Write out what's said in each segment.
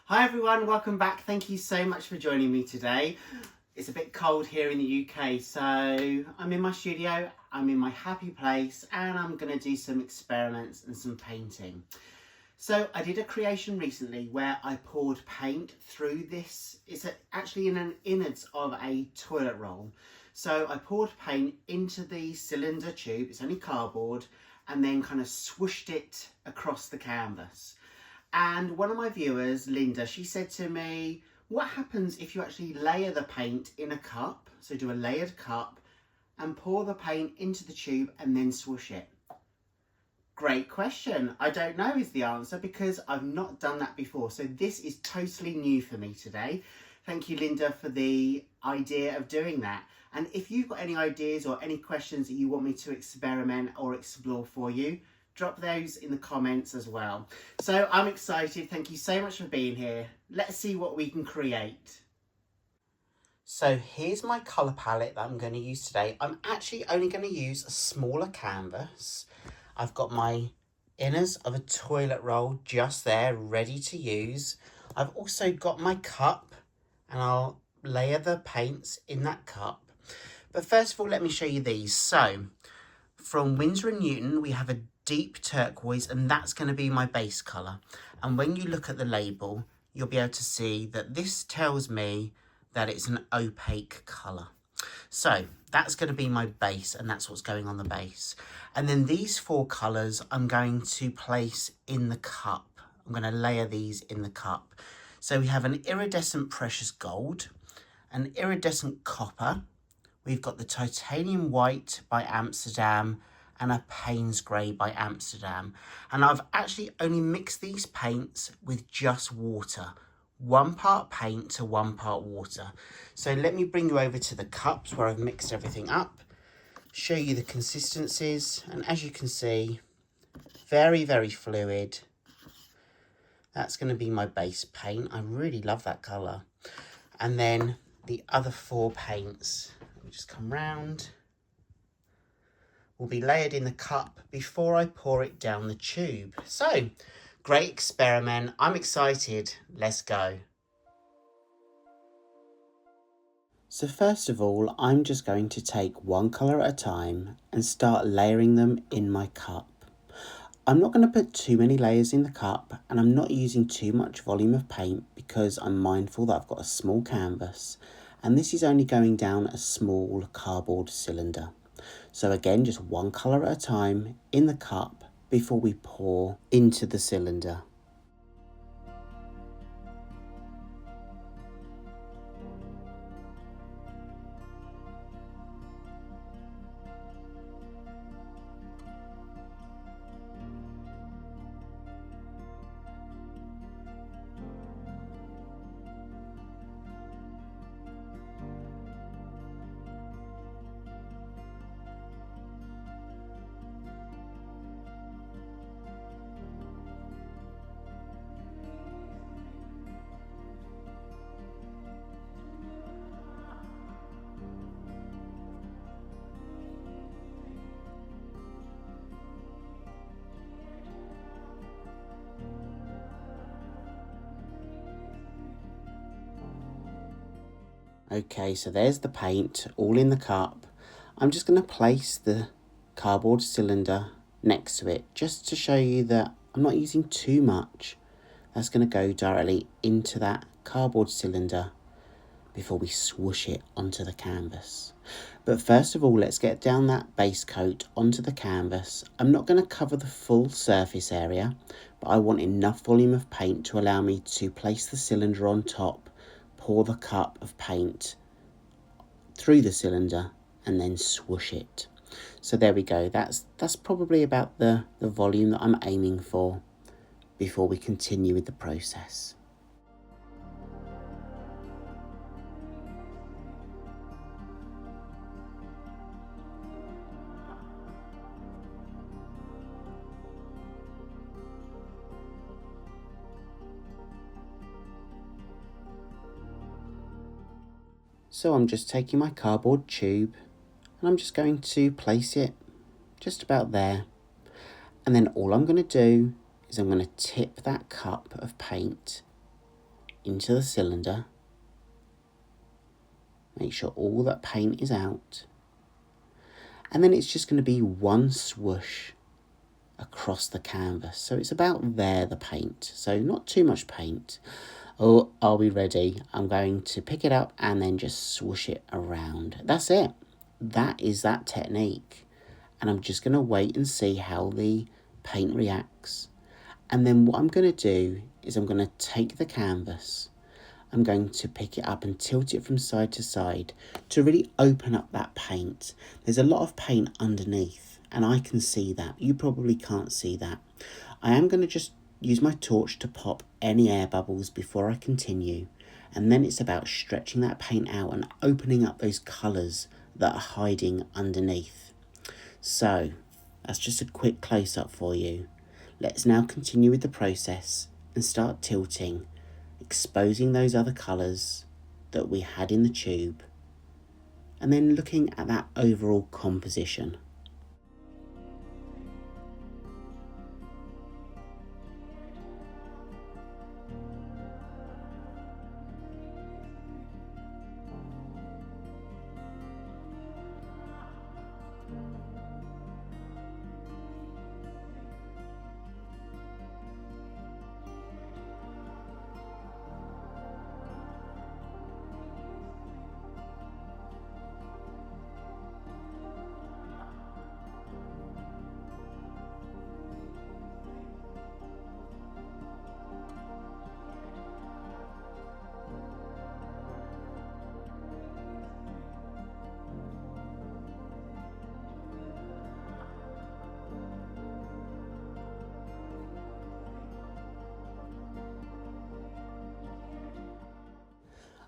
Hi everyone, welcome back. Thank you so much for joining me today. It's a bit cold here in the UK, so I'm in my studio, I'm in my happy place, and I'm going to do some experiments and some painting. So I did a creation recently where I poured paint through this. It's actually in an innards of a toilet roll. So I poured paint into the cylinder tube, it's only cardboard, and then kind of swooshed it across the canvas. And one of my viewers, Linda, she said to me, what happens if you actually layer the paint in a cup? So do a layered cup and pour the paint into the tube and then swoosh it. Great question. I don't know is the answer because I've not done that before. So this is totally new for me today. Thank you, Linda, for the idea of doing that. And if you've got any ideas or any questions that you want me to experiment or explore for you, drop those in the comments as well. So I'm excited. Thank you so much for being here. Let's see what we can create. So here's my colour palette that I'm going to use today. I'm actually only going to use a smaller canvas. I've got my inners of a toilet roll just there, ready to use. I've also got my cup and I'll layer the paints in that cup. But first of all, let me show you these. So from Winsor & Newton, we have a deep turquoise, and that's going to be my base colour. And when you look at the label, you'll be able to see that this tells me that it's an opaque colour. So that's going to be my base, and that's what's going on the base. And then these four colours I'm going to place in the cup. I'm going to layer these in the cup. So we have an iridescent precious gold, an iridescent copper. We've got the titanium white by Amsterdam and a Payne's grey by Amsterdam. And I've actually only mixed these paints with just water. 1 part paint to 1 part water. So let me bring you over to the cups where I've mixed everything up, show you the consistencies, and as you can see, very, very fluid. That's going to be my base paint. I really love that colour. And then the other 4 paints, let me just come round, will be layered in the cup before I pour it down the tube. So, great experiment. I'm excited. Let's go. So first of all, I'm just going to take one colour at a time and start layering them in my cup. I'm not going to put too many layers in the cup, and I'm not using too much volume of paint because I'm mindful that I've got a small canvas, and this is only going down a small cardboard cylinder. So again, just one colour at a time in the cup before we pour into the cylinder. Okay, so there's the paint all in the cup. I'm just going to place the cardboard cylinder next to it just to show you that I'm not using too much. That's going to go directly into that cardboard cylinder before we swoosh it onto the canvas. But first of all, let's get down that base coat onto the canvas. I'm not going to cover the full surface area, but I want enough volume of paint to allow me to place the cylinder on top, pour the cup of paint through the cylinder and then swoosh it. So there we go. That's probably about the volume that I'm aiming for before we continue with the process. So I'm just taking my cardboard tube and I'm just going to place it just about there. And then all I'm going to do is I'm going to tip that cup of paint into the cylinder. Make sure all that paint is out. And then it's just going to be one swoosh across the canvas. So it's about there, the paint. So not too much paint. Oh, are we ready? I'm going to pick it up and then just swoosh it around. That's it. That is that technique. And I'm just going to wait and see how the paint reacts. And then what I'm going to do is I'm going to take the canvas. I'm going to pick it up and tilt it from side to side to really open up that paint. There's a lot of paint underneath and I can see that. You probably can't see that. I am going to just use my torch to pop any air bubbles before I continue. And then it's about stretching that paint out and opening up those colours that are hiding underneath. So that's just a quick close-up for you. Let's now continue with the process and start tilting, exposing those other colours that we had in the tube, and then looking at that overall composition.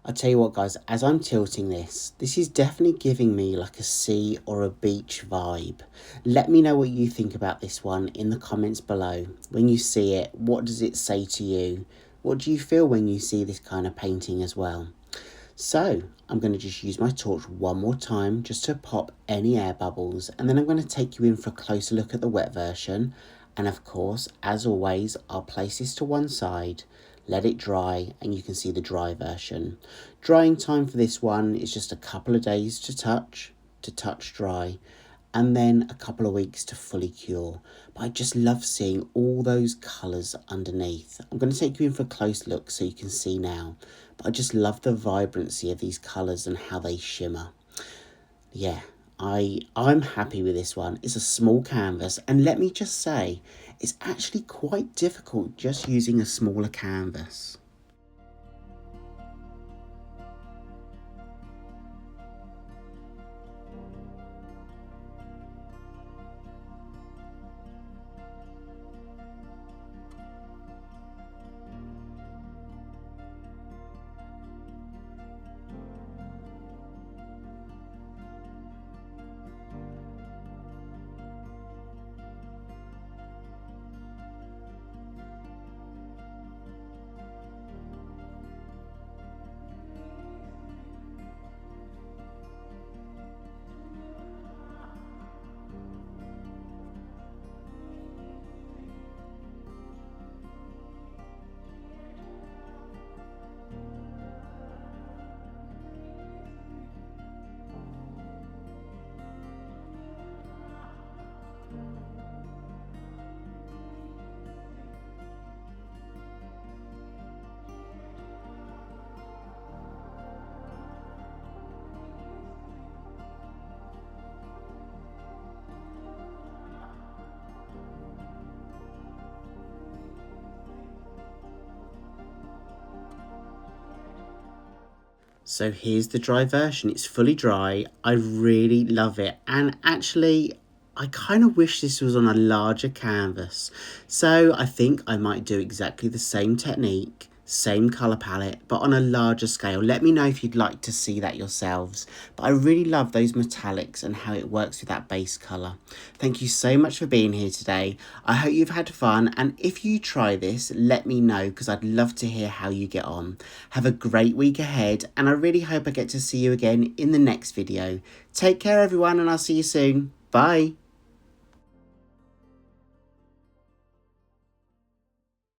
I tell you what guys, as I'm tilting this is definitely giving me like a sea or a beach vibe. Let me know what you think about this one in the comments below. When you see it, what does it say to you? What do you feel when you see this kind of painting as well? So I'm going to just use my torch one more time just to pop any air bubbles, and then I'm going to take you in for a closer look at the wet version. And of course, as always, I'll place this to one side, let it dry, and you can see the dry version. Drying time for this one is just a couple of days to touch dry, and then a couple of weeks to fully cure. But I just love seeing all those colours underneath. I'm going to take you in for a close look so you can see now, but I just love the vibrancy of these colours and how they shimmer. Yeah, I'm happy with this one. It's a small canvas, and let me just say, it's actually quite difficult just using a smaller canvas. So here's the dry version. It's fully dry. I really love it. And actually, I kind of wish this was on a larger canvas. So I think I might do exactly the same technique, same colour palette, but on a larger scale. Let me know if you'd like to see that yourselves. But I really love those metallics and how it works with that base colour. Thank you so much for being here today. I hope you've had fun, and if you try this, let me know because I'd love to hear how you get on. Have a great week ahead, and I really hope I get to see you again in the next video. Take care everyone, and I'll see you soon. Bye.